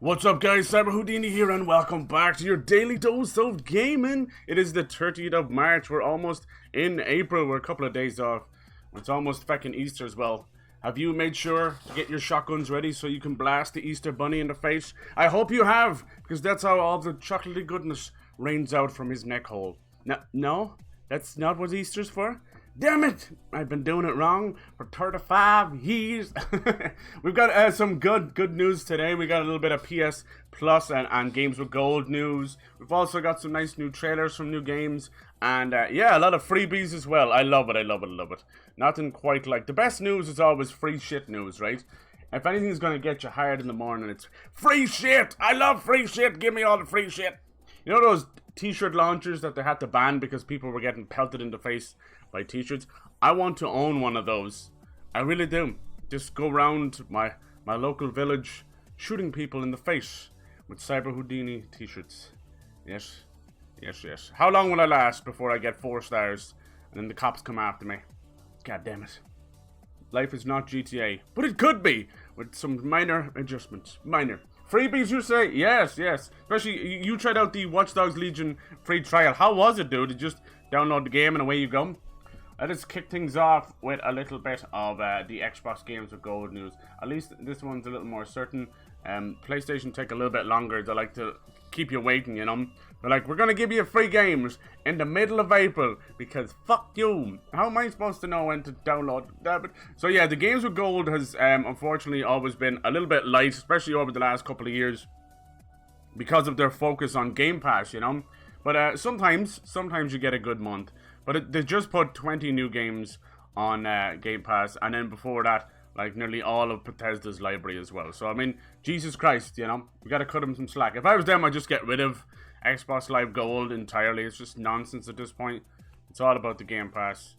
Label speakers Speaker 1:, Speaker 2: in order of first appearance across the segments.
Speaker 1: What's up guys, CyberHoudini here and welcome back to your daily dose of gaming. It is the 30th of March, we're almost in April, we're a couple of days off. It's almost fucking Easter as well. Have you made sure to get your shotguns ready so you can blast the Easter bunny in the face? I hope you have, because that's how all the chocolatey goodness rains out from his neck hole. No, that's not what Easter's for? Damn it! I've been doing it wrong for 35 years. We've got some good news today. We got a little bit of PS Plus and Games with Gold news. We've also got some nice new trailers from new games. And yeah, a lot of freebies as well. I love it. Nothing quite like... The best news is always free shit news, right? If anything's going to get you hired in the morning, it's free shit! I love free shit! Give me all the free shit! You know those t-shirt launchers that they had to ban because people were getting pelted in the face by t-shirts? I want to own one of those. I really do. Just go around my local village shooting people in the face with CyberHoudini t-shirts. Yes. How long will I last before I get 4 stars and then the cops come after me? God damn it. Life is not GTA, but it could be with some minor adjustments. Minor. Freebies, you say? Yes. Especially, you tried out the Watch Dogs Legion free trial. How was it, dude? You just download the game and away you go? Let us kick things off with a little bit of the Xbox Games with Gold news. At least this one's a little more certain. PlayStation take a little bit longer. They like to keep you waiting, you know. They're like, we're going to give you free games in the middle of April because fuck you. How am I supposed to know when to download that? So yeah, the Games with Gold has unfortunately always been a little bit light, especially over the last couple of years because of their focus on Game Pass, you know. But sometimes you get a good month. But they just put 20 new games on Game Pass, and then before that, like nearly all of Bethesda's library as well. So I mean, Jesus Christ, you know, we gotta cut them some slack. If I was them, I'd just get rid of Xbox Live Gold entirely. It's just nonsense at this point. It's all about the Game Pass.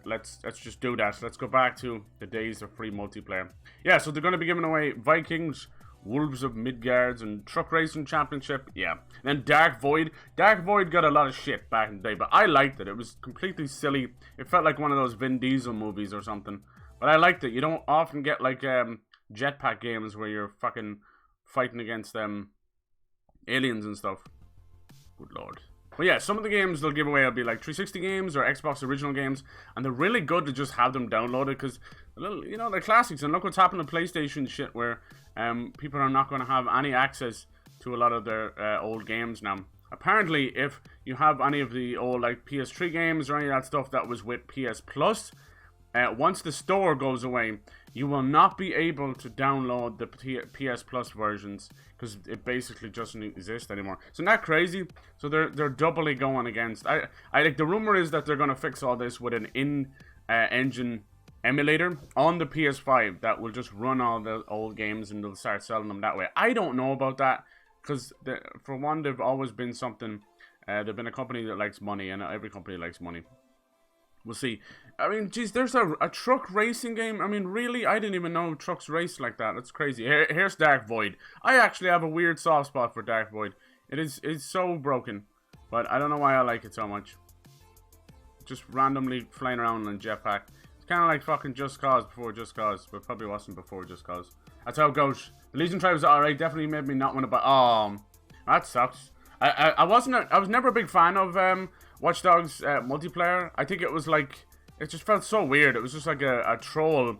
Speaker 1: Let's just do that. Let's go back to the days of free multiplayer. Yeah, so they're gonna be giving away Vikings, Wolves of Midgard, and Truck Racing Championship. Yeah. And then Dark Void. Dark Void got a lot of shit back in the day, but I liked it. It was completely silly. It felt like one of those Vin Diesel movies or something. But I liked it. You don't often get like jetpack games where you're fucking fighting against aliens and stuff. Good lord. But yeah, some of the games they'll give away will be like 360 games or Xbox original games, and they're really good to just have them downloaded because, you know, they're classics. And look what's happened to PlayStation shit where people are not going to have any access to a lot of their old games now. Apparently, if you have any of the old like PS3 games or any of that stuff that was with PS Plus, once the store goes away, you will not be able to download the PS Plus versions because it basically doesn't exist anymore. Isn't that crazy? So they're doubly going against. I like the rumor is that they're gonna fix all this with an in-engine emulator on the PS5 that will just run all the old games and they'll start selling them that way. I don't know about that because for one, they've always been something. They've been a company that likes money, and every company likes money. We'll see. I mean, geez, there's a truck racing game. I mean, really? I didn't even know trucks race like that. That's crazy. Here's Dark Void. I actually have a weird soft spot for Dark Void. It's so broken. But I don't know why I like it so much. Just randomly flying around in a jetpack. It's kind of like fucking Just Cause before Just Cause. But probably wasn't before Just Cause. That's how it goes. The Legion Tribe was alright. Definitely made me not want to buy... Oh, that sucks. I was never a big fan of... Watch Dogs multiplayer. I think it was like, it just felt so weird. It was just like a troll.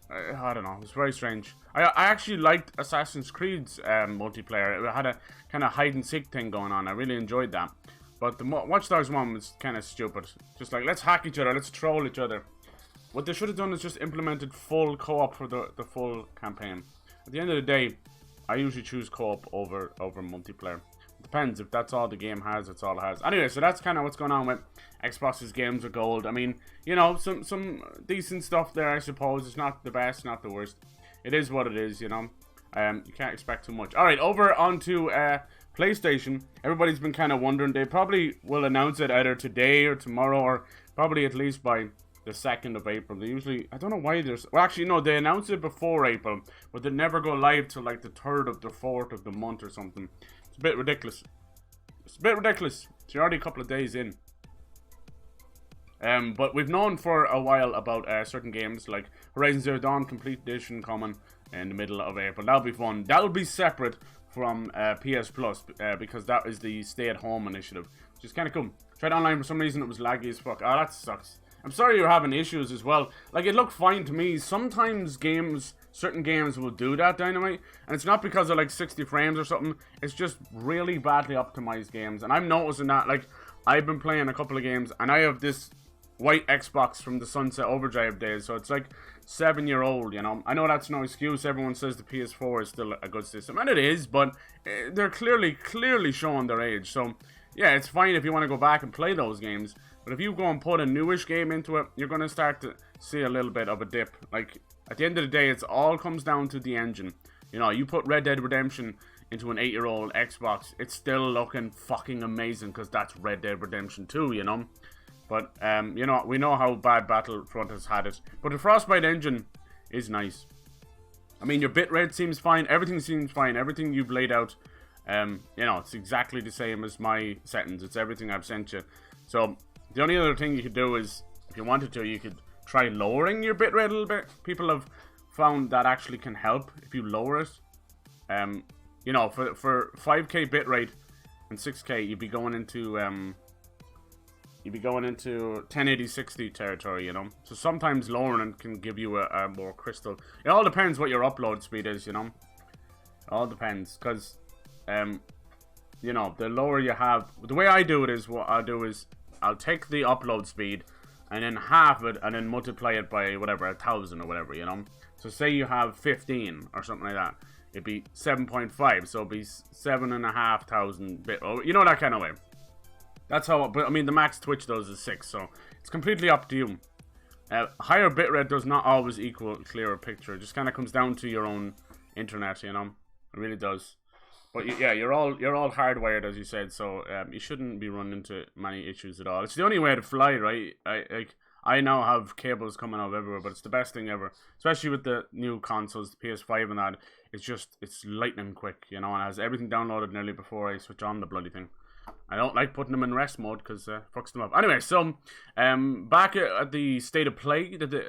Speaker 1: I don't know. It was very strange. I actually liked Assassin's Creed's multiplayer. It had a kind of hide and seek thing going on. I really enjoyed that. But the Watch Dogs one was kind of stupid. Just like, let's hack each other. Let's troll each other. What they should have done is just implemented full co-op for the full campaign. At the end of the day, I usually choose co-op over multiplayer. Depends. If that's all the game has, that's all it has. Anyway, so that's kind of what's going on with Xbox's Games with Gold. I mean, you know, some decent stuff there, I suppose. It's not the best, not the worst. It is what it is, you know. You can't expect too much. Alright, over onto PlayStation. Everybody's been kind of wondering. They probably will announce it either today or tomorrow, or probably at least by the 2nd of April. They usually, I don't know why there's... Well, actually, no, they announce it before April, but they never go live till like the 3rd of the 4th of the month or something. It's a bit ridiculous. It's a bit ridiculous. It's already a couple of days in. But we've known for a while about certain games like Horizon Zero Dawn Complete Edition coming in the middle of April. That'll be fun. That'll be separate from PS Plus because that is the stay-at-home initiative, which is kind of cool. Tried online for some reason, it was laggy as fuck. Oh, that sucks. I'm sorry you're having issues as well. Like, it looked fine to me. Sometimes certain games will do that, Dynamite, and it's not because of like 60 frames or something. It's just really badly optimized games, and I'm noticing that. Like, I've been playing a couple of games, and I have this white Xbox from the Sunset Overdrive days, so it's like 7-year-old, you know. I know that's no excuse. Everyone says the PS4 is still a good system, and it is, but they're clearly showing their age. So yeah, it's fine if you want to go back and play those games, but if you go and put a newish game into it, you're going to start to see a little bit of a dip. Like, at the end of the day, it all comes down to the engine. You know, you put Red Dead Redemption into an 8-year-old Xbox, it's still looking fucking amazing because that's Red Dead Redemption 2, you know. But, you know, we know how bad Battlefront has had it. But the Frostbite engine is nice. I mean, your bitrate seems fine. Everything seems fine. Everything you've laid out, you know, it's exactly the same as my settings. It's everything I've sent you. So, the only other thing you could do is, if you wanted to, you could try lowering your bitrate a little bit. People have found that actually can help if you lower it. You know, for 5K bitrate and 6K, you'd be going into 1080-60 territory, you know. So sometimes lowering it can give you a more crystal. It all depends what your upload speed is, you know. It all depends, because, you know, the lower you have, the way I do it is, what I'll do is, I'll take the upload speed and then half it and then multiply it by whatever, 1,000 or whatever, you know. So say you have 15 or something like that, it'd be 7.5, so it'd be 7,500 bit, or you know, that kind of way. That's how, but I mean, the max Twitch does is 6, so it's completely up to you. Higher bitrate does not always equal clearer picture. It just kind of comes down to your own internet, you know. It really does. But yeah, you're all hardwired, as you said, so you shouldn't be running into many issues at all. It's the only way to fly, right? I now have cables coming out everywhere, but it's the best thing ever, especially with the new consoles, the PS5 and that. It's lightning quick, you know, and it has everything downloaded nearly before I switch on the bloody thing. I don't like putting them in rest mode because fucks them up. Anyway, so back at the State of Play that the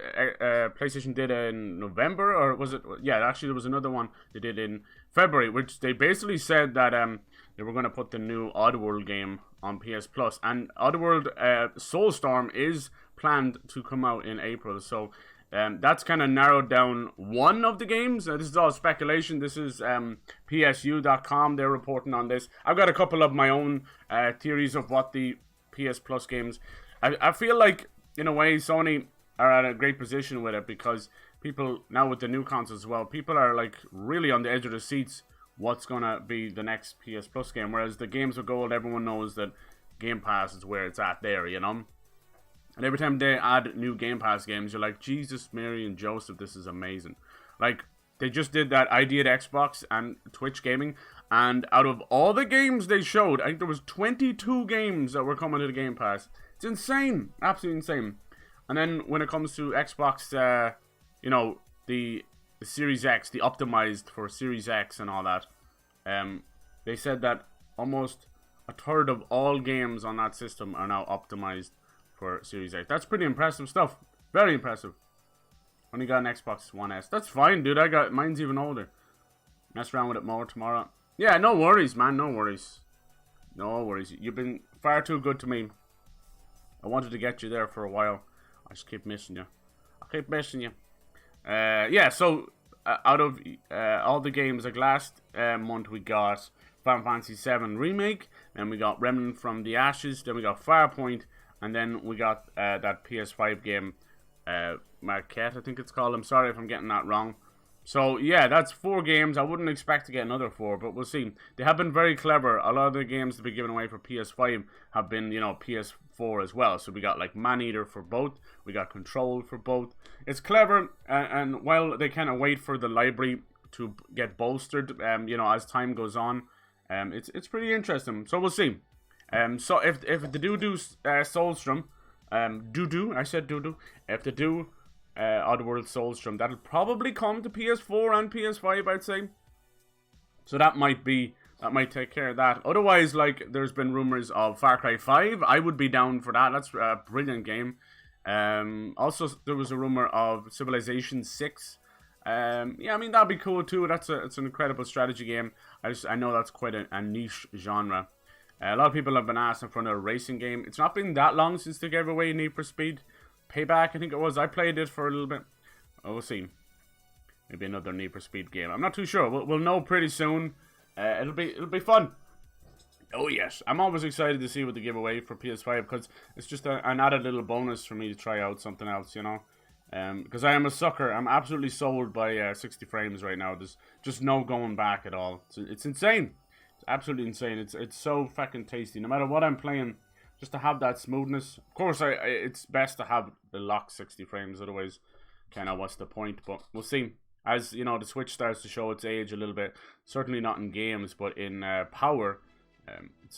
Speaker 1: PlayStation did in November, or was it? Yeah, actually there was another one they did in February, which they basically said that they were going to put the new Oddworld game on PS Plus, and Oddworld Soulstorm is planned to come out in April. So that's kind of narrowed down one of the games. This is all speculation. This is PSU.com. They're reporting on this. I've got a couple of my own theories of what the PS Plus games. I feel like, in a way, Sony are at a great position with it because people, now with the new consoles as well, people are like really on the edge of their seats what's going to be the next PS Plus game. Whereas the games with gold, everyone knows that Game Pass is where it's at there, you know? And every time they add new Game Pass games, you're like, Jesus, Mary, and Joseph, this is amazing. Like, they just did that ID at Xbox and Twitch Gaming, and out of all the games they showed, I think there was 22 games that were coming to the Game Pass. It's insane. Absolutely insane. And then when it comes to Xbox, you know, the Series X, the optimized for Series X and all that, they said that almost a third of all games on that system are now optimized for Series X. That's pretty impressive stuff. Very impressive. Only got an Xbox One S. That's fine, dude. Mine's even older. Mess around with it more tomorrow. Yeah, no worries, man. No worries. No worries. You've been far too good to me. I wanted to get you there for a while. I just keep missing you. I keep missing you. Yeah, so out of all the games, like last month we got Final Fantasy VII Remake, then we got Remnant from the Ashes, then we got Firepoint, and then we got that PS5 game, Marquette, I think it's called. I'm sorry if I'm getting that wrong. So, yeah, that's 4 games. I wouldn't expect to get another 4, but we'll see. They have been very clever. A lot of the games to be given away for PS5 have been, you know, PS4 as well. So we got, like, Maneater for both. We got Control for both. It's clever, and while they kind of wait for the library to get bolstered, you know, as time goes on, it's pretty interesting. So we'll see. So if they do Soulstrom, I said doo-doo. If they do Oddworld Soulstrom, that'll probably come to PS4 and PS5, I'd say. So that might be that might take care of that. Otherwise, like, there's been rumors of Far Cry 5. I would be down for that. That's a brilliant game. Also, there was a rumor of Civilization 6. Yeah, I mean, that'd be cool too. It's an incredible strategy game. I know that's quite a niche genre. A lot of people have been asking for another racing game. It's not been that long since they gave away Need for Speed Payback, I think it was. I played it for a little bit. Oh, we'll see. Maybe another Need for Speed game. I'm not too sure. We'll know pretty soon. It'll be fun. Oh yes, I'm always excited to see what they give away for PS5 because it's just an added little bonus for me to try out something else, you know. Because I am a sucker. I'm absolutely sold by 60 frames right now. There's just no going back at all. It's insane. It's absolutely insane. It's so fucking tasty. No matter what I'm playing, just to have that smoothness. Of course, it's best to have the lock 60 frames. Otherwise, kind of what's the point? But we'll see. As you know, the Switch starts to show its age a little bit. Certainly not in games, but in power.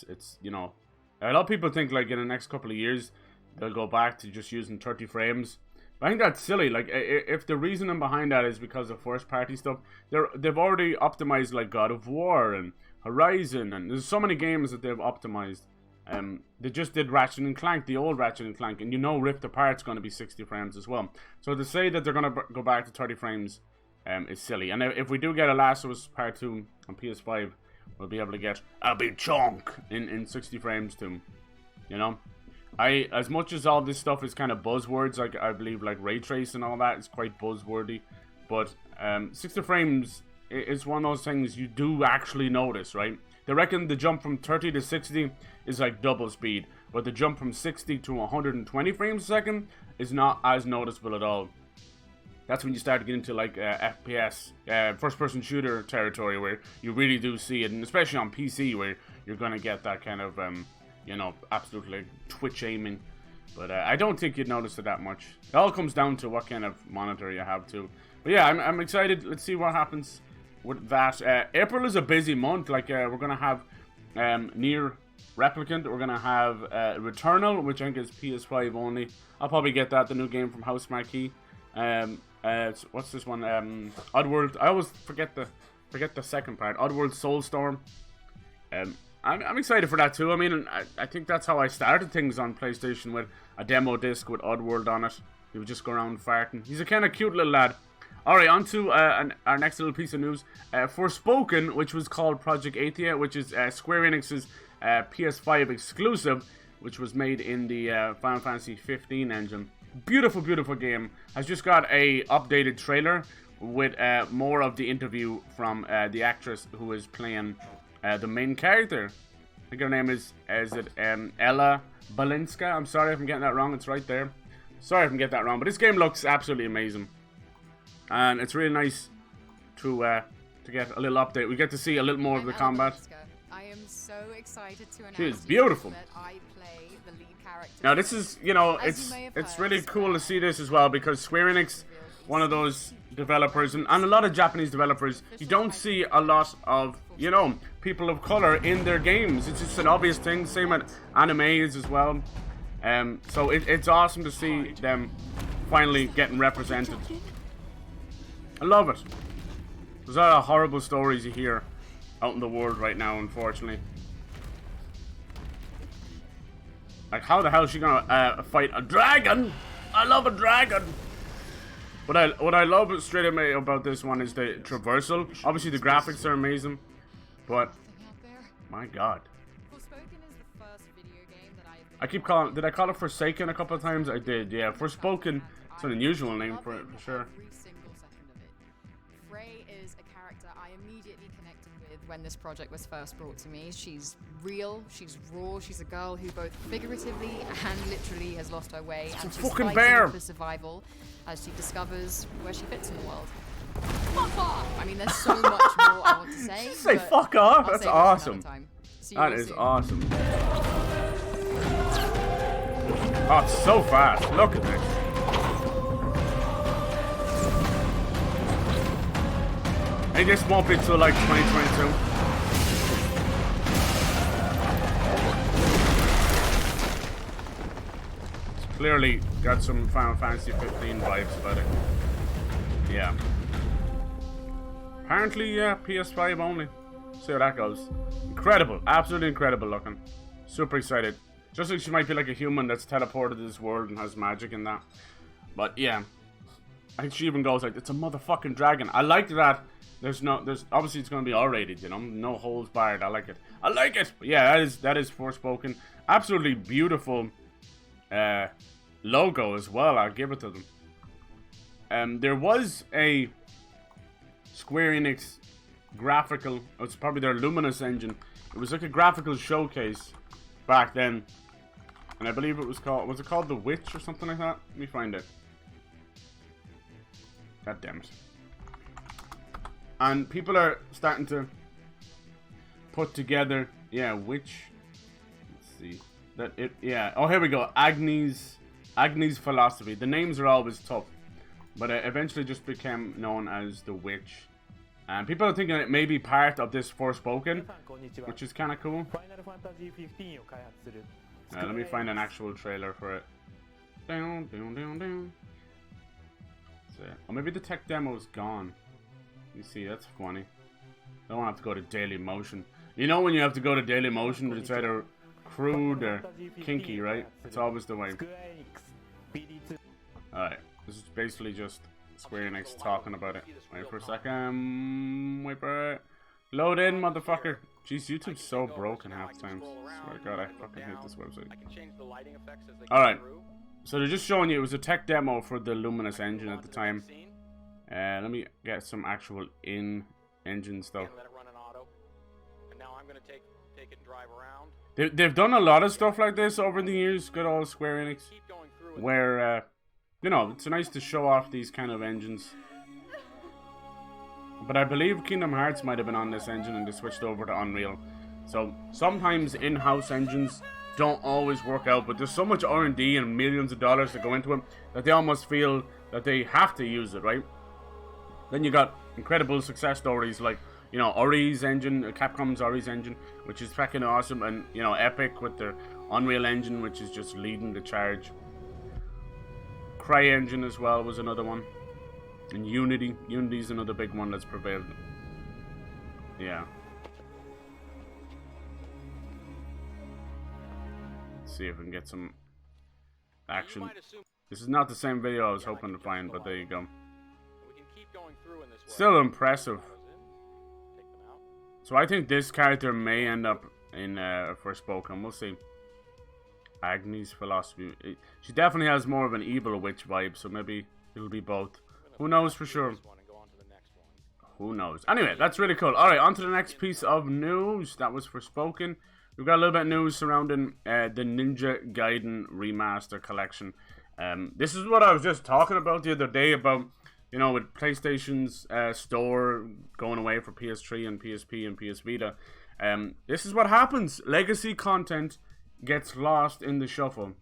Speaker 1: It's you know, a lot of people think like in the next couple of years they'll go back to just using 30 frames. I think that's silly. Like, if the reasoning behind that is because of first-party stuff, they've already optimized like God of War and Horizon, and there's so many games that they've optimized. They just did Ratchet and Clank, the old Ratchet and Clank, and you know Rift Apart's going to be 60 frames as well. So to say that they're going to go back to 30 frames is silly. And if we do get a Last of Us Part 2 on PS5, we'll be able to get a big chunk in 60 frames too, you know. As much as all this stuff is kind of buzzwords, like I believe like ray trace and all that is quite buzzwordy, but 60 frames is one of those things you do actually notice, right? They reckon the jump from 30 to 60 is like double speed, but the jump from 60 to 120 frames a second is not as noticeable at all. That's when you start to get into like FPS, first-person shooter territory, where you really do see it, and especially on PC, where you're gonna get that kind of you know, absolutely twitch aiming. But I don't think you'd notice it that much. It all comes down to what kind of monitor you have too. But yeah, I'm excited. Let's see what happens with that. April is a busy month. Like we're gonna have Nier Replicant. We're gonna have Returnal, which I think is PS5 only. I'll probably get that, the new game from House Marquee. What's this one? Oddworld. I always forget the second part. Oddworld Soulstorm. I'm excited for that too. I mean, I think that's how I started things on PlayStation, with a demo disc with Oddworld on it. He would just go around farting. He's a kind of cute little lad. Alright, on to our next little piece of news. Forspoken, which was called Project Athia, which is Square Enix's PS5 exclusive, which was made in the Final Fantasy 15 engine. Beautiful, beautiful game. Has just got a updated trailer with more of the interview from the actress who is playing the main character. I think her name is Ella Balinska. I'm sorry if I'm getting that wrong. It's right there. Sorry if I'm getting that wrong. But this game looks absolutely amazing. And it's really nice to get a little update. We get to see a little more of the combat.
Speaker 2: I am so excited to announce
Speaker 1: she is beautiful.
Speaker 2: That I play the lead character.
Speaker 1: Now this is, you know, it's really cool to see this as well, because Square Enix, one of those developers, and a lot of Japanese developers, you don't see a lot of, you know, people of color in their games. It's just an obvious thing. Same with animes as well. So it's awesome to see them finally getting represented. I love it. There's a lot of horrible stories you hear out in the world right now, unfortunately. Like, how the hell is she gonna fight a dragon? I love a dragon. What I love straight away about this one is the traversal. Obviously the graphics are amazing, but my god.
Speaker 2: Forspoken is the first video game that
Speaker 1: I keep calling. Did I call it Forsaken a couple of times? I did. Yeah, Forspoken. It's an unusual name for it, for sure.
Speaker 2: Every single second of it. Frey is a character I immediately connected with when this project was first brought to me. She's real, she's raw, she's a girl who both figuratively and literally has lost her way, and she's
Speaker 1: fucking
Speaker 2: fighting
Speaker 1: bear
Speaker 2: for survival as she discovers where she fits in the world. Fuck off! I mean, there's so much more I want to say.
Speaker 1: Say fuck off? That's awesome. That is
Speaker 2: soon.
Speaker 1: awesome. Oh, it's so fast. Look at this. I think this won't be till like 2022. It's clearly got some Final Fantasy 15 vibes about it. Yeah. Apparently, yeah, PS5 only. See how that goes. Incredible. Absolutely incredible looking. Super excited. Just like she might be like a human that's teleported to this world and has magic in that. But yeah. I think she even goes like, it's a motherfucking dragon. I like that. There's obviously it's going to be R-rated, you know. No holds barred. I like it. I like it. But yeah, that is Forspoken. Absolutely beautiful logo as well. I'll give it to them. There was a Square Enix graphical, it's probably their Luminous engine. It was like a graphical showcase back then, and I believe it was called The Witch or something like that? Let me find it. God damn it. And people are starting to put together, yeah, Witch. Let's see. Oh, here we go. Agnes Philosophy. The names are always tough, but it eventually just became known as The Witch. And people are thinking it may be part of this Forspoken, which is kind of cool. Let me find an actual trailer for it. Down. Or maybe the tech demo's gone. You see, that's funny. I don't have to go to Daily Motion. You know when you have to go to Daily Motion, it's either crude or kinky, right? It's always the way. Alright, this is basically just Square Enix talking about it. Wait for a second. Wait for it. Load in, motherfucker. Jeez, YouTube's so broken half the time. Swear to God, I fucking hate this website. Alright. So they're just showing you it was a tech demo for the Luminous engine at the time. Let me get some actual in-engine stuff. They've done a lot of stuff like this over the years, good old Square Enix. Where, you know, it's nice to show off these kind of engines. But I believe Kingdom Hearts might have been on this engine and they switched over to Unreal. So sometimes in-house engines don't always work out, but there's so much R&D and millions of dollars that go into them that they almost feel that they have to use it, right? Then you got incredible success stories like, you know, Ori's engine, Capcom's Ori's engine, which is fucking awesome, and, you know, Epic with their Unreal engine, which is just leading the charge. CryEngine as well was another one. And Unity's another big one that's prevailed. Yeah. Let's see if we can get some action. This is not the same video I was hoping to find, but there you go. Still impressive. So I think this character may end up in Forspoken. We'll see. Agnes Philosophy. She definitely has more of an evil witch vibe, so maybe it'll be both. Who knows for sure? Who knows? Anyway, that's really cool. Alright, on to the next piece of news. That was Forspoken. We've got a little bit of news surrounding the Ninja Gaiden Remaster collection. This is what I was just talking about the other day about, you know, with PlayStation's store going away for PS3 and PSP and PS Vita. This is what happens. Legacy content gets lost in the shuffle.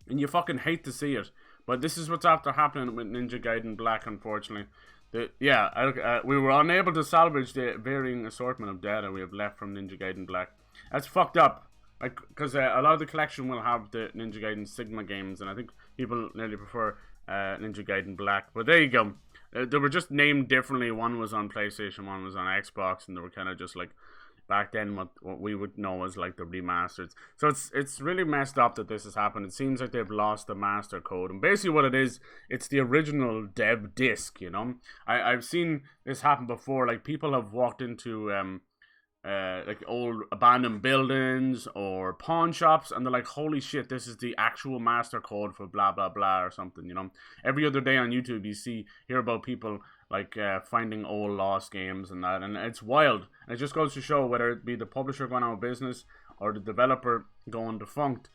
Speaker 1: And you fucking hate to see it. But this is what's after happening with Ninja Gaiden Black, unfortunately. We were unable to salvage the varying assortment of data we have left from Ninja Gaiden Black. That's fucked up. Like, because a lot of the collection will have the Ninja Gaiden Sigma games, and I think people nearly prefer Ninja Gaiden Black. But there you go. They were just named differently. One was on PlayStation, one was on Xbox, and they were kind of just like back then what we would know as like the remasters. So it's really messed up that this has happened. It seems like they've lost the master code, and basically what it is, it's the original dev disc, you know. I've seen this happen before. Like, people have walked into like old abandoned buildings or pawn shops, and they're like, holy shit, this is the actual master code for blah blah blah or something, you know. Every other day on YouTube you hear about people like finding old lost games and that, and it's wild. And it just goes to show, whether it be the publisher going out of business or the developer going defunct,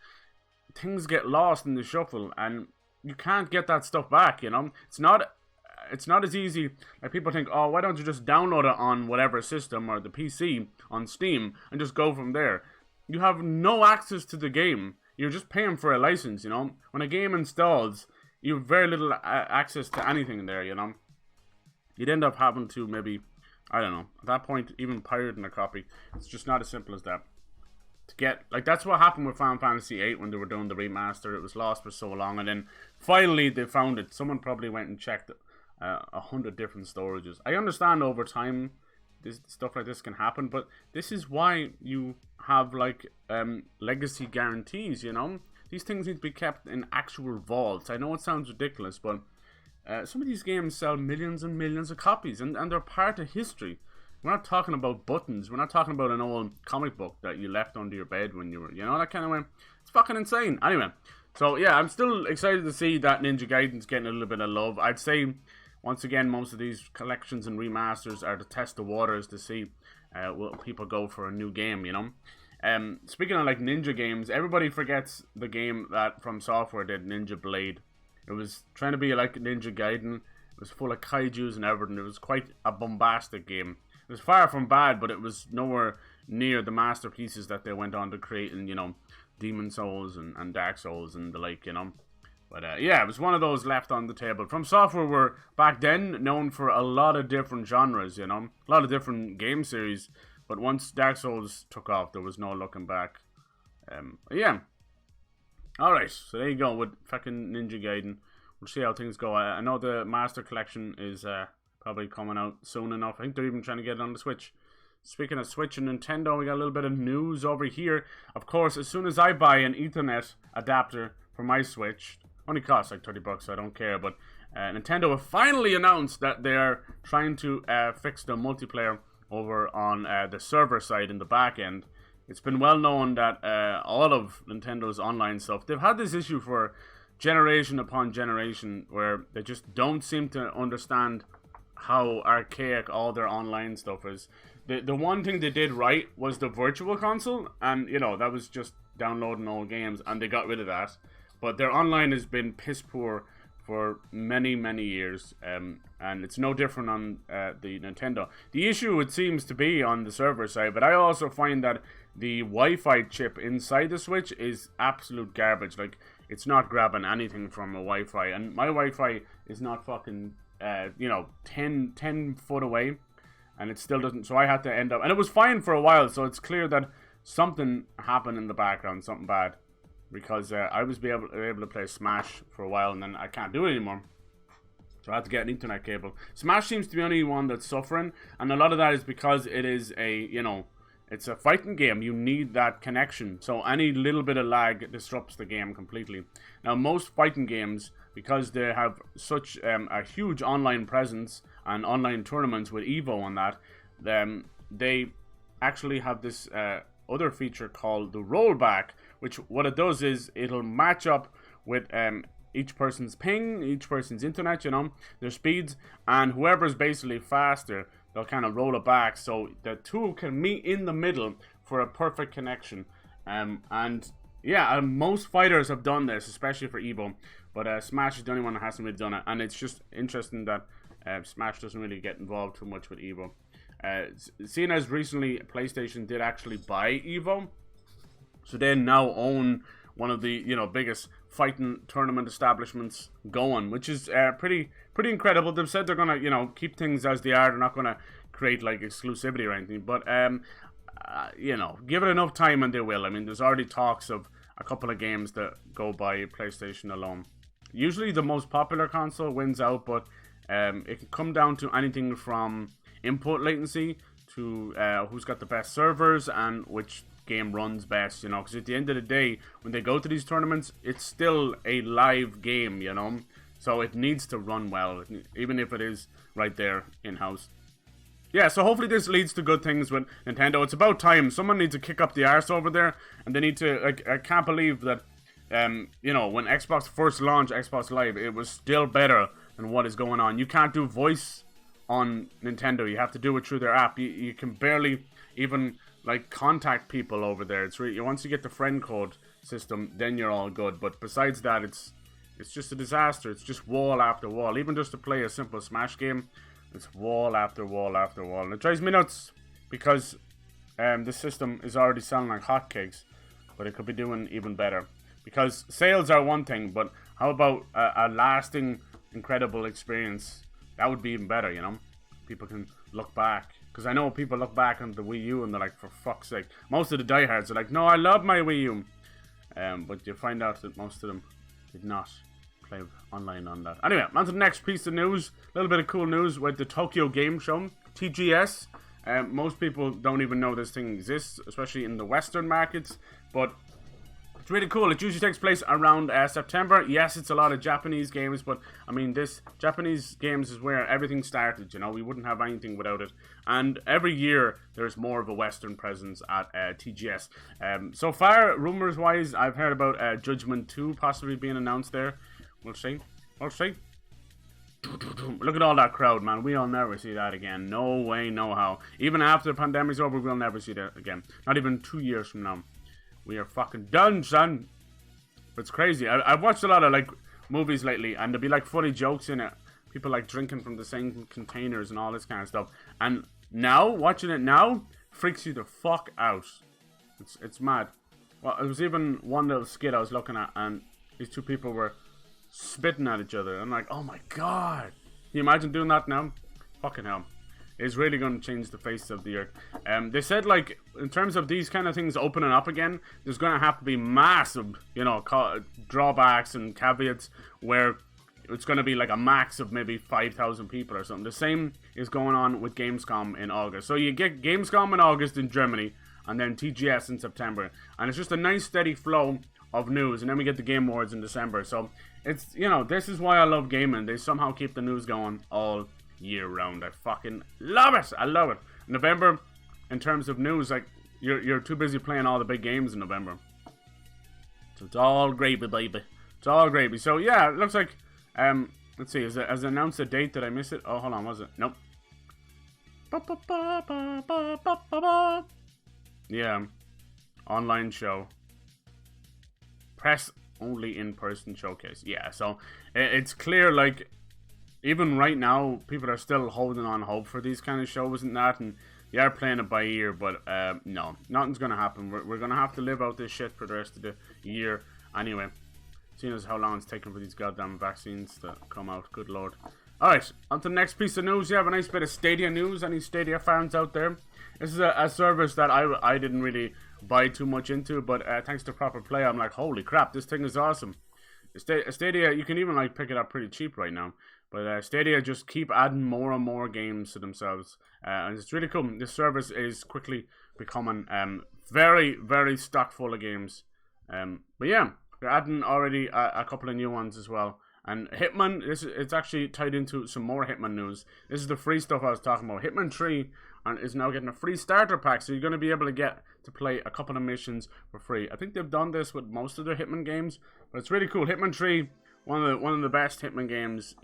Speaker 1: things get lost in the shuffle and you can't get that stuff back, you know. It's not as easy. Like, people think, oh, why don't you just download it on whatever system or the PC on Steam and just go from there. You have no access to the game. You're just paying for a license, you know. When a game installs, you have very little access to anything in there, you know. You'd end up having to maybe, I don't know, at that point, even pirating a copy. It's just not as simple as that. To get, like, that's what happened with Final Fantasy VIII when they were doing the remaster. It was lost for so long, and then finally they found it. Someone probably went and checked 100 different storages. I understand over time stuff like this can happen, but this is why you have like legacy guarantees, you know? These things need to be kept in actual vaults. I know it sounds ridiculous, but some of these games sell millions and millions of copies, and they're part of history. We're not talking about buttons. We're not talking about an old comic book that you left under your bed when you were, you know, that kind of way. It's fucking insane. Anyway, so yeah, I'm still excited to see that Ninja Gaiden's getting a little bit of love. I'd say, once again, most of these collections and remasters are to test the waters to see will people go for a new game, you know. Speaking of like ninja games, everybody forgets the game that From Software did, Ninja Blade. It was trying to be like Ninja Gaiden. It was full of kaijus and everything. It was quite a bombastic game. It was far from bad, but it was nowhere near the masterpieces that they went on to create in, you know, Demon Souls and Dark Souls and the like, you know. But yeah, it was one of those left on the table. From Software were, back then, known for a lot of different genres, you know. A lot of different game series. But once Dark Souls took off, there was no looking back. Yeah. Alright, so there you go with fucking Ninja Gaiden. We'll see how things go. I know the Master Collection is probably coming out soon enough. I think they're even trying to get it on the Switch. Speaking of Switch and Nintendo, we got a little bit of news over here. Of course, as soon as I buy an Ethernet adapter for my Switch, only costs like $30, so I don't care, but Nintendo have finally announced that they're trying to fix the multiplayer over on the server side in the back end. It's been well known that all of Nintendo's online stuff, they've had this issue for generation upon generation where they just don't seem to understand how archaic all their online stuff is. The one thing they did right was the Virtual Console, and you know, that was just downloading old games, and they got rid of that. But their online has been piss poor for many, many years, and it's no different on the Nintendo. The issue, it seems to be on the server side, but I also find that the Wi-Fi chip inside the Switch is absolute garbage. Like, it's not grabbing anything from a Wi-Fi, and my Wi-Fi is not fucking, you know, 10 foot away, and it still doesn't, so I had to end up, and it was fine for a while, so it's clear that something happened in the background, something bad, because I was able to play Smash for a while, and then I can't do it anymore, so I had to get an Ethernet cable. Smash seems to be the only one that's suffering, and a lot of that is because it is a, you know, it's a fighting game. You need that connection, so any little bit of lag disrupts the game completely. Now, most fighting games, because they have such a huge online presence and online tournaments with Evo on that, they actually have this other feature called the rollback, which what it does is it'll match up with each person's ping, each person's internet, you know, their speeds, and whoever's basically faster, they'll kind of roll it back so the two can meet in the middle for a perfect connection. And yeah, most fighters have done this, especially for Evo, but Smash is the only one that hasn't really done it, and it's just interesting that Smash doesn't really get involved too much with Evo. Seeing as recently PlayStation did actually buy Evo, so they now own one of the, you know, biggest fighting tournament establishments going, which is pretty incredible. They've said they're gonna, you know, keep things as they are. They're not gonna create like exclusivity or anything, but you know, give it enough time and they will. I mean, there's already talks of a couple of games that go by PlayStation alone. Usually the most popular console wins out, but it can come down to anything from input latency to who's got the best servers and which game runs best, you know, because at the end of the day, when they go to these tournaments, it's still a live game, you know, so it needs to run well, even if it is right there in-house. Yeah, so hopefully this leads to good things with Nintendo. It's about time. Someone needs to kick up the arse over there, and they need to, like, I can't believe that, you know, when Xbox first launched Xbox Live, it was still better than what is going on. You can't do voice on Nintendo. You have to do it through their app. You can barely even like contact people over there. It's really, once you get the friend code system, then you're all good. But besides that, it's just a disaster. It's just wall after wall. Even just to play a simple Smash game, it's wall after wall after wall, and it drives me nuts because the system is already selling like hotcakes, but it could be doing even better. Because sales are one thing, but how about a lasting, incredible experience? That would be even better, you know. People can look back. Because I know people look back on the Wii U and they're like, for fuck's sake. Most of the diehards are like, no, I love my Wii U. But you find out that most of them did not play online on that. Anyway, on to the next piece of news. A little bit of cool news with the Tokyo Game Show, TGS. Most people don't even know this thing exists, especially in the Western markets, but it's really cool. It usually takes place around September. Yes, it's a lot of Japanese games, but I mean, this Japanese games is where everything started, you know. We wouldn't have anything without it. And every year, there's more of a Western presence at TGS. So far, rumors-wise, I've heard about Judgment 2 possibly being announced there. We'll see. We'll see. Look at all that crowd, man. We'll never see that again. No way, no how. Even after the pandemic's over, we'll never see that again. Not even 2 years from now. We are fucking done, son. But it's crazy. I've watched a lot of, like, movies lately, and there'll be, like, funny jokes in it. People, like, drinking from the same containers and all this kind of stuff. And now, watching it now, freaks you the fuck out. It's mad. Well, it was even one little skit I was looking at, and these two people were spitting at each other. I'm like, oh my god. Can you imagine doing that now? Fucking hell. It's really going to change the face of the earth. They said, like, in terms of these kind of things opening up again, there's going to have to be massive, you know, drawbacks and caveats where it's going to be like a max of maybe 5,000 people or something. The same is going on with Gamescom in August. So you get Gamescom in August in Germany, and then TGS in September. And it's just a nice steady flow of news, and then we get the Game Awards in December. So it's, you know, this is why I love gaming. They somehow keep the news going all year round. I fucking love it. I love it. November, in terms of news, like, you're too busy playing all the big games in November. So it's all gravy, baby. It's all gravy. So yeah, it looks like, let's see, has it announced a date? Did I miss it? Oh, hold on, was it? Nope. Yeah. Online show. Press only in-person showcase. Yeah, so it's clear, like, even right now, people are still holding on hope for these kind of shows and that, and they are playing it by ear, but no, nothing's going to happen. We're going to have to live out this shit for the rest of the year anyway, seeing as how long it's taken for these goddamn vaccines to come out. Good lord. Alright, on to the next piece of news. You have a nice bit of Stadia news. Any Stadia fans out there? This is a service that I didn't really buy too much into, but thanks to proper play, I'm like, holy crap, this thing is awesome. Stadia, you can even, like, pick it up pretty cheap right now. But Stadia just keep adding more and more games to themselves. And it's really cool. This service is quickly becoming very, very stock full of games. But yeah, they're adding already a couple of new ones as well. And Hitman, it's actually tied into some more Hitman news. This is the free stuff I was talking about. Hitman 3 is now getting a free starter pack. So you're going to be able to get to play a couple of missions for free. I think they've done this with most of their Hitman games. But it's really cool. Hitman 3... One of the best Hitman games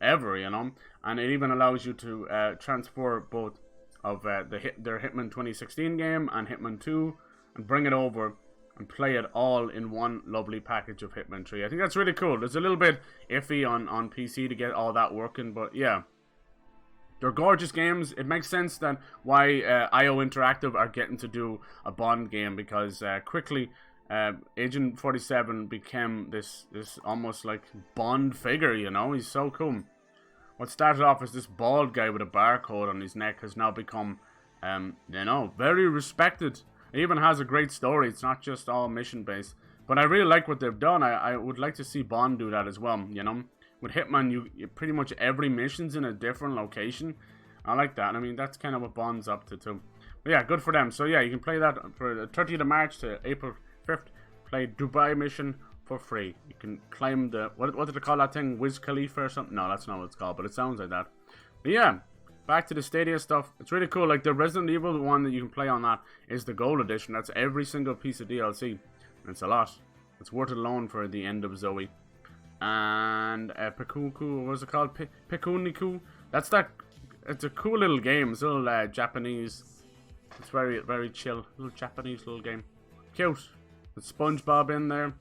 Speaker 1: ever, you know, and it even allows you to transfer both of their Hitman 2016 game and Hitman 2 and bring it over and play it all in one lovely package of Hitman 3. I think that's really cool. It's a little bit iffy on PC to get all that working, but yeah. They're gorgeous games. It makes sense that why IO Interactive are getting to do a Bond game, because quickly... Agent 47 became this almost like Bond figure, you know. He's so cool. What started off as this bald guy with a barcode on his neck has now become, you know, very respected. It even has a great story. It's not just all mission based. But I really like what they've done. I would like to see Bond do that as well, you know. With Hitman, you pretty much every mission's in a different location. I like that. I mean, that's kind of what Bond's up to too. But yeah, good for them. So yeah, you can play that for the 30th of March to April 5th. Play Dubai mission for free. You can climb the... What did they call that thing? Wiz Khalifa or something? No, that's not what it's called, but it sounds like that. But yeah, back to the Stadia stuff. It's really cool. Like, the Resident Evil one that you can play on that is the Gold Edition. That's every single piece of DLC. And it's a lot. It's worth it alone for the end of Zoe. And Pekuku, what was it called? Pekuniku? That's that... It's a cool little game. It's a little Japanese... It's very, very chill. Little Japanese little game. Cute. With SpongeBob in there.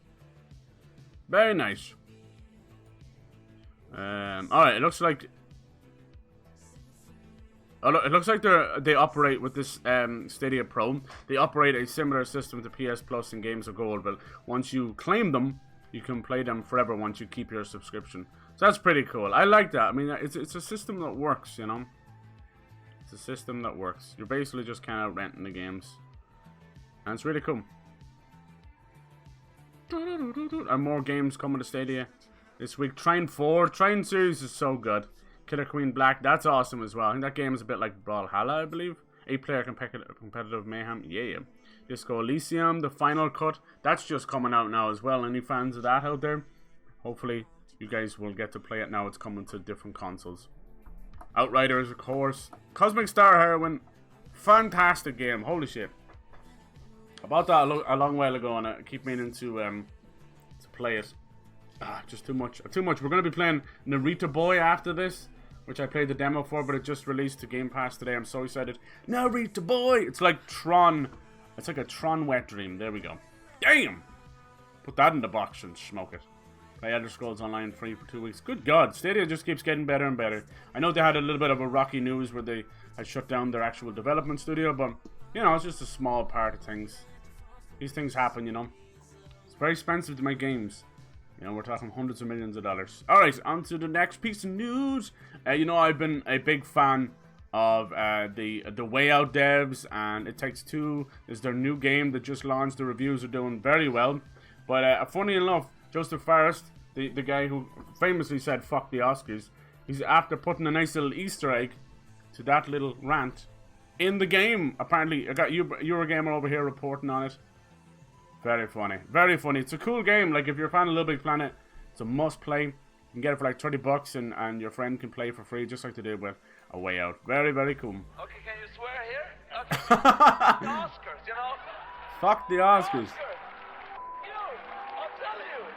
Speaker 1: Very nice. Alright, it looks like... It looks like they operate with this Stadia Pro. They operate a similar system to PS Plus and Games of Gold, but once you claim them, you can play them forever once you keep your subscription. So that's pretty cool. I like that. I mean, it's a system that works, you know. It's a system that works. You're basically just kind of renting the games. And it's really cool. And more games coming to Stadia this week. Trine 4. Trine series is so good. Killer Queen Black, that's awesome as well. I think that game is a bit like Brawlhalla, I believe. 8-player competitive mayhem. Yeah. Disco Elysium, the final cut. That's just coming out now as well. Any fans of that out there? Hopefully, you guys will get to play it now. It's coming to different consoles. Outriders, of course. Cosmic Star Heroine. Fantastic game. Holy shit. I bought that a long while ago, and I keep meaning to play it. Just too much. Too much. We're going to be playing Narita Boy after this, which I played the demo for, but it just released to Game Pass today. I'm so excited. Narita Boy! It's like Tron. It's like a Tron wet dream. There we go. Damn! Put that in the box and smoke it. Play Elder Scrolls Online free for 2 weeks. Good God, Stadia just keeps getting better and better. I know they had a little bit of a rocky news where they had shut down their actual development studio, but, you know, it's just a small part of things. These things happen, you know. It's very expensive to make games. You know, we're talking hundreds of millions of dollars. Alright, on to the next piece of news. You know, I've been a big fan of the Way Out devs, and It Takes Two is their new game that just launched. The reviews are doing very well. But funny enough, Joseph Forrest, the guy who famously said fuck the Oscars, he's after putting a nice little Easter egg to that little rant in the game. Apparently, I got Eurogamer over here reporting on it. Very funny. Very funny. It's a cool game. Like, if you're a fan of Little Big Planet, it's a must play. You can get it for like $30 and your friend can play for free, just like they did with A Way Out. Very, very cool.
Speaker 3: Okay, can you swear here? Okay. The Oscars, you know?
Speaker 1: Fuck the Oscars.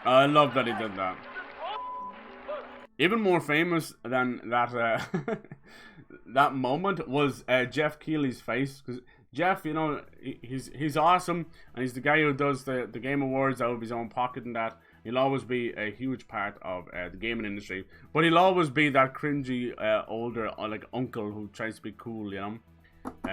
Speaker 1: I love that he did that. Even more famous than that that moment was Jeff Keighley's face, because Jeff, you know, he's awesome, and he's the guy who does the Game Awards out of his own pocket and that. He'll always be a huge part of the gaming industry, but he'll always be that cringy older like uncle who tries to be cool, you know.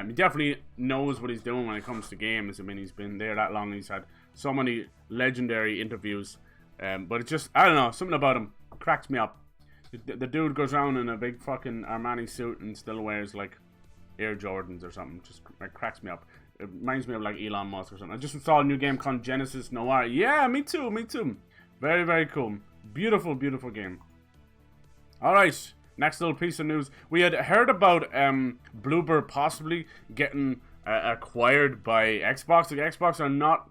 Speaker 1: He definitely knows what he's doing when it comes to games. I mean, he's been there that long. He's had so many legendary interviews. But it just, I don't know, something about him cracks me up. The dude goes around in a big fucking Armani suit and still wears like Air Jordans or something. Just like, cracks me up. It reminds me of like Elon Musk or something. I just installed a new game called Genesis Noir. Yeah, me too, me too. Very, very cool. Beautiful, beautiful game. Alright, next little piece of news. We had heard about Bloober possibly getting acquired by Xbox. Like,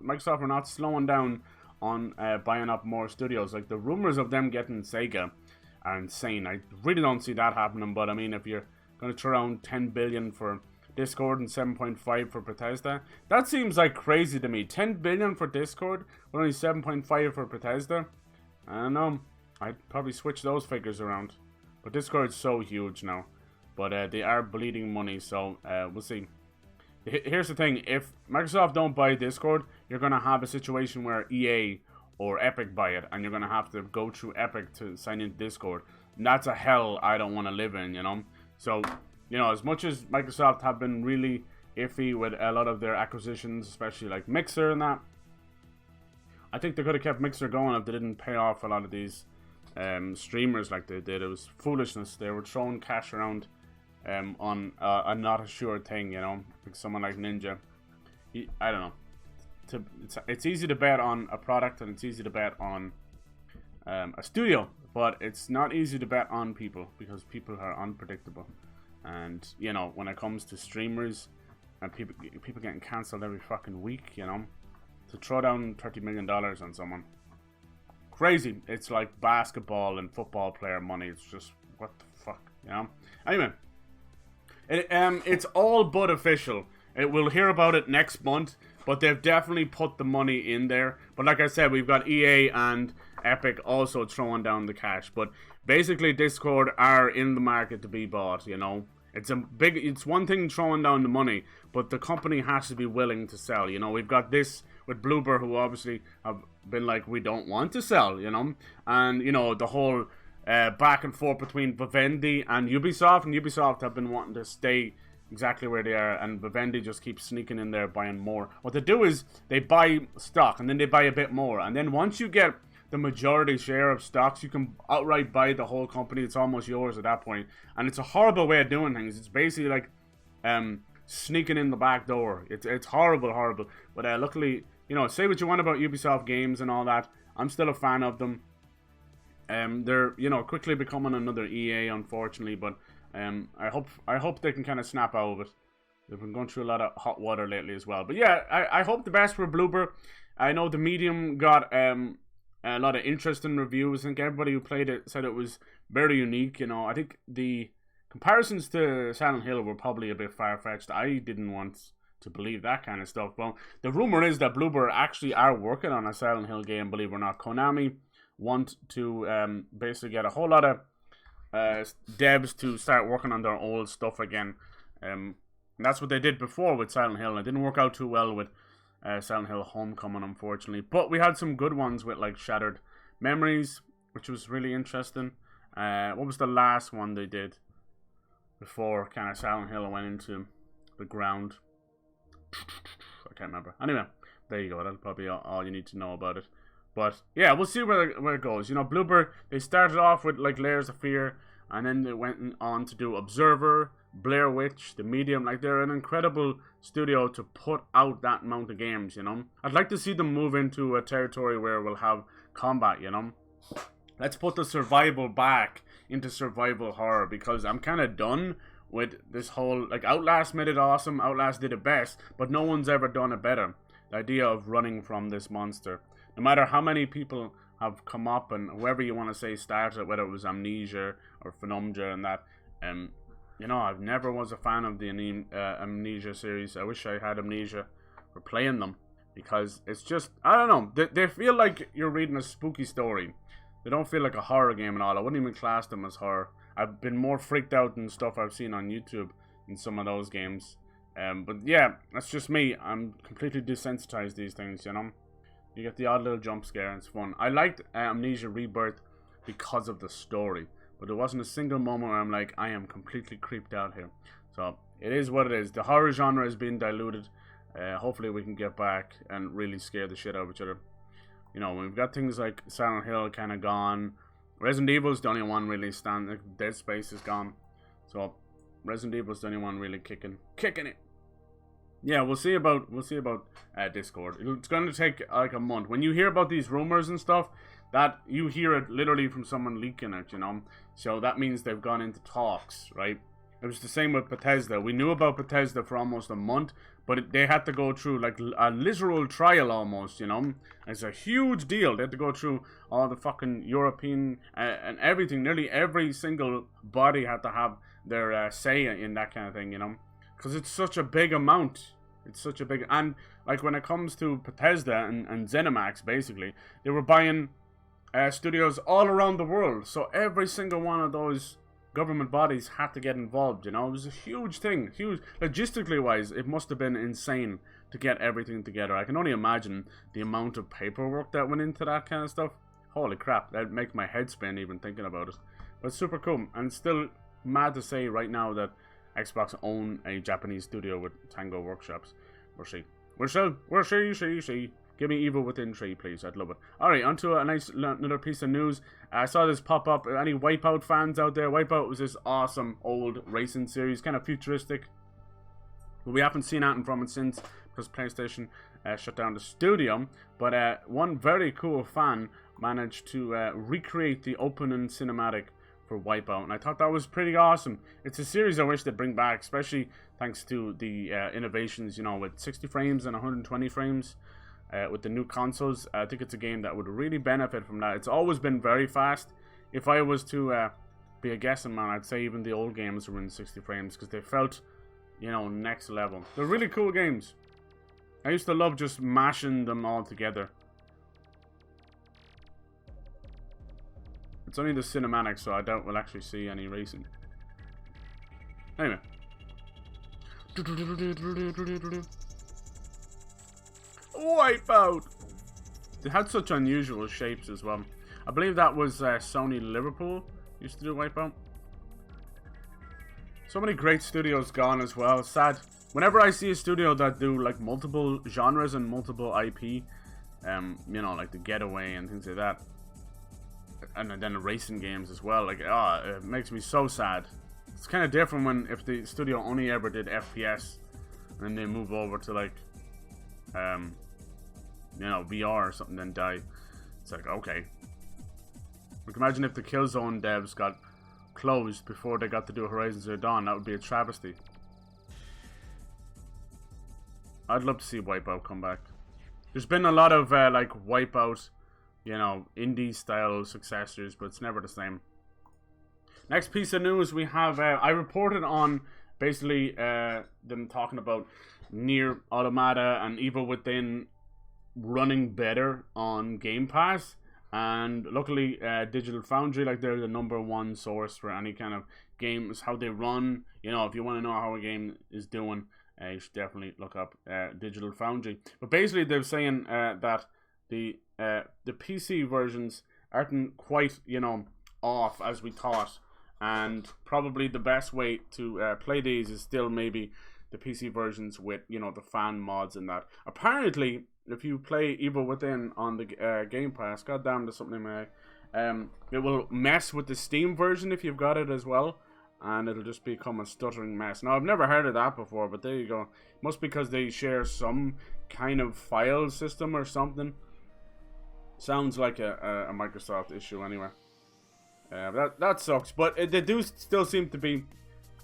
Speaker 1: Microsoft are not slowing down on buying up more studios. Like, the rumors of them getting Sega are insane. I really don't see that happening, but I mean, if you're going to throw around 10 billion for Discord and 7.5 for Bethesda, that seems like crazy to me. 10 billion for Discord, but only 7.5 for Bethesda. I don't know. I'd probably switch those figures around. But Discord's so huge now. But they are bleeding money, so we'll see. Here's the thing, if Microsoft don't buy Discord, you're going to have a situation where EA or Epic buy it, and you're going to have to go through Epic to sign into Discord. And that's a hell I don't want to live in, you know? So, you know, as much as Microsoft have been really iffy with a lot of their acquisitions, especially like Mixer and that, I think they could have kept Mixer going if they didn't pay off a lot of these streamers like they did. It was foolishness. They were throwing cash around on a not a sure thing, you know, like someone like Ninja. I don't know. It's easy to bet on a product, and it's easy to bet on a studio, but it's not easy to bet on people, because people are unpredictable. And you know, when it comes to streamers and people getting cancelled every fucking week, you know, to throw down $30 million on someone, crazy. It's like basketball and football player money. It's just, what the fuck, you know. Anyway. It's all but official. We'll hear about it next month, but they've definitely put the money in there. But like I said, we've got EA and Epic also throwing down the cash. But basically, Discord are in the market to be bought, you know. It's one thing throwing down the money, but the company has to be willing to sell, you know. We've got this with Bloober, who obviously have been like, we don't want to sell, you know. And, you know, the whole back and forth between Vivendi and Ubisoft have been wanting to stay exactly where they are, and Vivendi just keeps sneaking in there buying more. What they do is they buy stock, and then they buy a bit more, and then once you get the majority share of stocks, you can outright buy the whole company. It's almost yours at that point, and it's a horrible way of doing things. It's basically like sneaking in the back door. It's horrible. But luckily, you know, say what you want about Ubisoft games and all that, I'm still a fan of them. They're, you know, quickly becoming another EA, unfortunately, but I hope they can kind of snap out of it. They've been going through a lot of hot water lately as well. But yeah, I hope the best for Bloober. I know the Medium got a lot of interesting reviews. I think everybody who played it said it was very unique. You know, I think the comparisons to Silent Hill were probably a bit far-fetched. I didn't want to believe that kind of stuff. Well, the rumor is that Bloober actually are working on a Silent Hill game, believe it or not. Konami want to basically get a whole lot of devs to start working on their old stuff again. And that's what they did before with Silent Hill. It didn't work out too well with Silent Hill Homecoming, unfortunately. But we had some good ones with like Shattered Memories, which was really interesting. What was the last one they did before kind of Silent Hill went into the ground? I can't remember. Anyway, there you go. That's probably all you need to know about it. But yeah, we'll see where it goes. You know, Bloober, they started off with like Layers of Fear, and then they went on to do Observer, Blair Witch, The Medium. Like, they're an incredible studio to put out that amount of games, you know. I'd like to see them move into a territory where we'll have combat, you know. Let's put the survival back into survival horror, because I'm kind of done with this whole, like, Outlast made it awesome, Outlast did it best, but no one's ever done it better. The idea of running from this monster. No matter how many people have come up, and whoever you want to say started, whether it was Amnesia or Phenomja and that, you know, I've never was a fan of the Amnesia series. I wish I had Amnesia for playing them, because it's just, I don't know, they feel like you're reading a spooky story. They don't feel like a horror game at all. I wouldn't even class them as horror. I've been more freaked out than stuff I've seen on YouTube in some of those games. But yeah, that's just me. I'm completely desensitized these things, you know. You get the odd little jump scare and it's fun. I liked Amnesia Rebirth because of the story. But there wasn't a single moment where I'm like, I am completely creeped out here. So, it is what it is. The horror genre has been diluted. Hopefully we can get back and really scare the shit out of each other. You know, we've got things like Silent Hill kind of gone. Resident Evil's the only one really standing. Dead Space is gone. So, Resident Evil's the only one really kicking it. Yeah, we'll see about Discord. It's going to take like a month. When you hear about these rumors and stuff, that you hear it literally from someone leaking it, you know. So that means they've gone into talks, right? It was the same with Bethesda. We knew about Bethesda for almost a month, but they had to go through like a literal trial almost, you know. It's a huge deal. They had to go through all the fucking European and everything. Nearly every single body had to have their say in that kind of thing, you know. Because it's such a big amount. It's such a big... And, like, when it comes to Bethesda and ZeniMax, basically, they were buying studios all around the world. So every single one of those government bodies had to get involved, you know? It was a huge thing. Huge. Logistically-wise, it must have been insane to get everything together. I can only imagine the amount of paperwork that went into that kind of stuff. Holy crap. That'd make my head spin even thinking about it. But it's super cool. And it's still mad to say right now that Xbox own a Japanese studio with Tango Workshops. We'll see. Give me Evil Within 3, please. I'd love it. Alright, onto a nice another piece of news. I saw this pop up. Any Wipeout fans out there? Wipeout was this awesome old racing series, kind of futuristic. But we haven't seen anything from it since, because PlayStation shut down the studio. But one very cool fan managed to recreate the opening cinematic for Wipeout, and I thought that was pretty awesome. It's a series I wish they'd bring back, especially thanks to the innovations, you know, with 60 frames and 120 frames with the new consoles. I think it's a game that would really benefit from that. It's always been very fast. If I was to be a guessing man, I'd say even the old games were in 60 frames because they felt, you know, next level. They're really cool games. I used to love just mashing them all together. It's only the cinematics, so I doubt we'll actually see any racing. Anyway. Wipeout! They had such unusual shapes as well. I believe that was Sony Liverpool used to do Wipeout. So many great studios gone as well. Sad. Whenever I see a studio that do like multiple genres and multiple IP, you know, like the Getaway and things like that, and then the racing games as well, like, it makes me so sad. It's kind of different when if the studio only ever did FPS and then they move over to like you know, VR or something, then die. It's like, okay. Like, imagine if the Killzone devs got closed before they got to do Horizon Zero Dawn. That would be a travesty. I'd love to see Wipeout come back. There's been a lot of like Wipeout, you know, indie style successors, but it's never the same. Next piece of news we have, I reported on basically them talking about Nier Automata and Evil Within running better on Game Pass, and luckily Digital Foundry, like, they're the #1 source for any kind of games, how they run. You know, if you want to know how a game is doing, you should definitely look up Digital Foundry. But basically they're saying that the PC versions aren't quite, you know, off as we thought, and probably the best way to play these is still maybe the PC versions with, you know, the fan mods and that. Apparently, if you play Evil Within on the Game Pass, goddamn, there's something in my eye, it will mess with the Steam version if you've got it as well, and it'll just become a stuttering mess. Now, I've never heard of that before, but there you go. Must because they share some kind of file system or something. Sounds like a Microsoft issue anyway. That sucks, but they do still seem to be,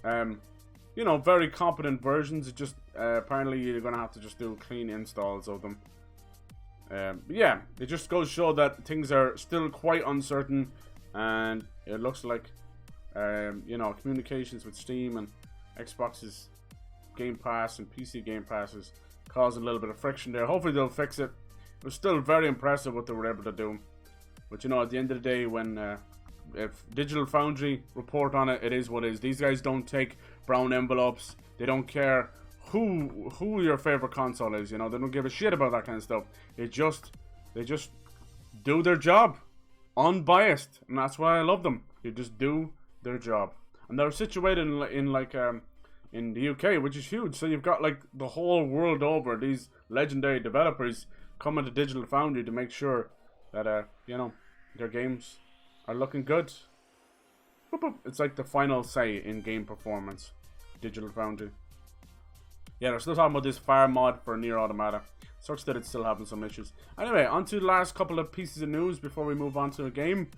Speaker 1: you know, very competent versions. It just apparently you're gonna have to just do clean installs of them. But yeah, it just goes to show that things are still quite uncertain, and it looks like, you know, communications with Steam and Xbox's Game Pass and PC Game Pass is causing a little bit of friction there. Hopefully they'll fix it. It was still very impressive what they were able to do. But you know, at the end of the day, when if Digital Foundry report on it, it is what it is. These guys don't take brown envelopes. They don't care who your favorite console is. You know, they don't give a shit about that kind of stuff. They just do their job, unbiased, and that's why I love them. They just do their job, and they're situated in the UK, which is huge. So you've got like the whole world over these legendary developers coming to Digital Foundry to make sure that you know, their games are looking good. It's like the final say in game performance. Digital Foundry. Yeah, they're still talking about this fire mod for Nier Automata. Sucks that it's still having some issues. Anyway, on to the last couple of pieces of news before we move on to a game.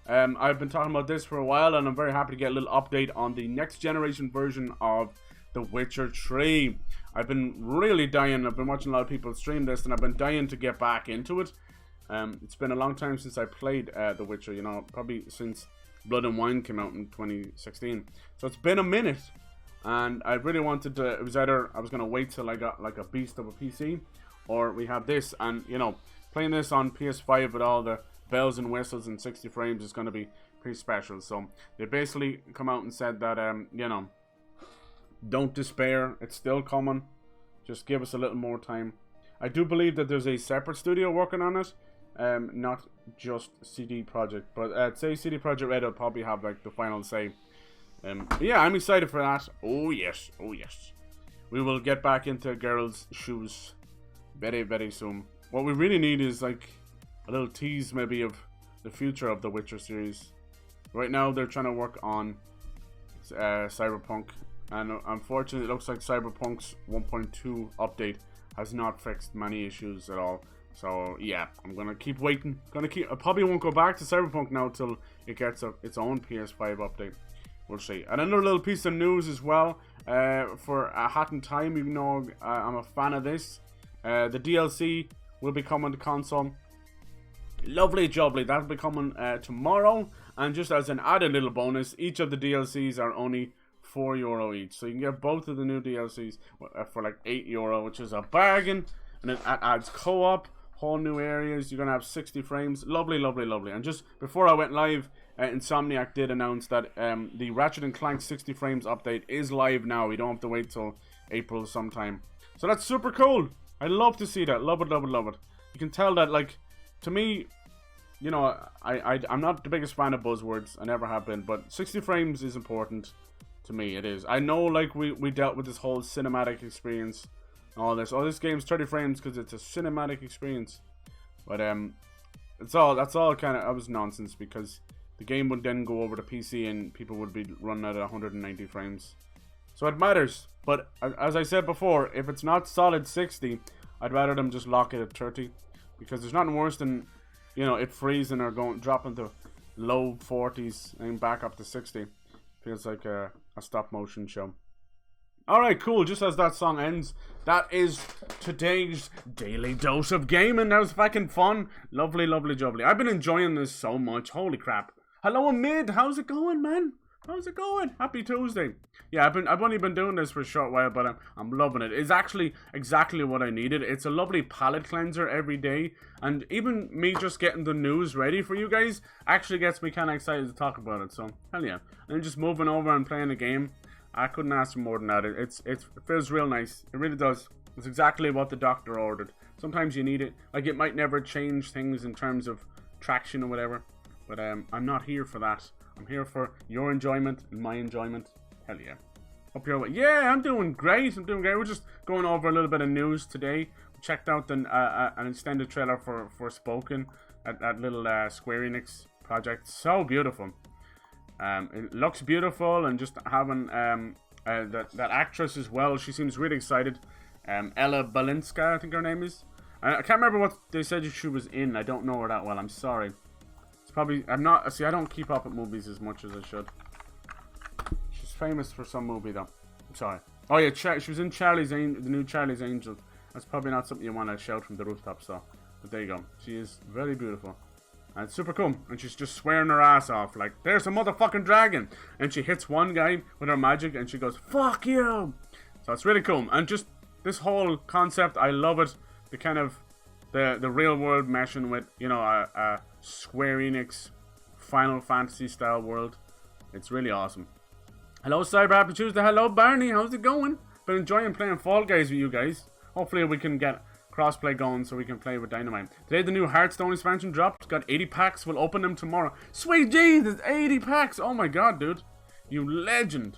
Speaker 1: I've been talking about this for a while, and I'm very happy to get a little update on the next generation version of The Witcher 3. I've been really dying. I've been watching a lot of people stream this, and I've been dying to get back into it. It's been a long time since I played The Witcher, you know, probably since Blood and Wine came out in 2016. So it's been a minute, and I really wanted to, it was either I was going to wait till I got like a beast of a PC, or we have this, and you know, playing this on PS5 with all the bells and whistles and 60 frames is going to be pretty special. So they basically come out and said that, you know, don't despair, it's still coming, just give us a little more time. I do believe that there's a separate studio working on it, not just CD Projekt, but I'd say CD Projekt Red will probably have like the final say. But yeah, I'm excited for that. Oh yes, oh yes. We will get back into girls' shoes very, very soon. What we really need is like a little tease maybe of the future of the Witcher series. Right now they're trying to work on Cyberpunk, and unfortunately it looks like Cyberpunk's 1.2 update has not fixed many issues at all. So yeah, I'm gonna keep waiting. I probably won't go back to Cyberpunk now till it gets its own PS5 update. We'll see. And another little piece of news as well, for A Hat in Time, even though I'm a fan of this. The DLC will be coming to console. Lovely jubbly, that'll be coming tomorrow. And just as an added little bonus, each of the DLCs are only €4 each. So you can get both of the new DLCs for like €8, which is a bargain. And it adds co-op, whole new areas. You're going to have 60 frames. Lovely, lovely, lovely. And just before I went live, Insomniac did announce that the Ratchet and Clank 60 frames update is live now. We don't have to wait till April sometime. So that's super cool. I love to see that. Love it, love it, love it. You can tell that, like, to me, you know, I'm not the biggest fan of buzzwords. I never have been. But 60 frames is important to me. It is. I know, like, we dealt with this whole cinematic experience. All this. Oh, this game's 30 frames because it's a cinematic experience. But, that's all kind of, that was nonsense, because the game would then go over to PC and people would be running at 190 frames. So it matters. But as I said before, if it's not solid 60, I'd rather them just lock it at 30. Because there's nothing worse than, you know, it freezing or dropping to low 40s and back up to 60. Feels like a stop motion show. Alright, cool. Just as that song ends, that is today's Daily Dose of Gaming. That was fucking fun. Lovely, lovely, jubbly. I've been enjoying this so much. Holy crap. Hello, Amid. How's it going, man? How's it going? Happy Tuesday. Yeah, I've only been doing this for a short while, but I'm loving it. It's actually exactly what I needed. It's a lovely palate cleanser every day, and even me just getting the news ready for you guys actually gets me kind of excited to talk about it. So hell yeah, and just moving over and playing a game, I couldn't ask for more than that. It feels real nice. It really does. It's exactly what the doctor ordered. Sometimes you need it. Like, it might never change things in terms of traction or whatever, but I'm not here for that. I'm here for your enjoyment and my enjoyment. Hell yeah. Hope you're... Yeah, I'm doing great. We're just going over a little bit of news today. We checked out an extended trailer for Forspoken, that little Square Enix project. So beautiful. It looks beautiful, and just having that actress as well. She seems really excited. Ella Balinska, I think her name is. I can't remember what they said she was in. I don't know her that well. I'm sorry. Probably, I'm not, see, I don't keep up with movies as much as I should. She's famous for some movie though. I'm sorry. Oh yeah, she was in the new Charlie's Angels. That's probably not something you want to shout from the rooftops though. But there you go. She is very beautiful. And it's super cool. And she's just swearing her ass off. Like, there's a motherfucking dragon. And she hits one guy with her magic and she goes, fuck you. So it's really cool. And just this whole concept, I love it. The kind of, the real world meshing with, you know, a Square Enix Final Fantasy style world. It's really awesome. Hello Cyber, happy Tuesday. Hello Barney, how's it going? Been enjoying playing Fall Guys with you guys. Hopefully we can get crossplay going so we can play with Dynamite. Today the new Hearthstone expansion dropped. Got 80 packs. We'll open them tomorrow. Sweet Jesus, 80 packs. Oh my god, dude. You legend.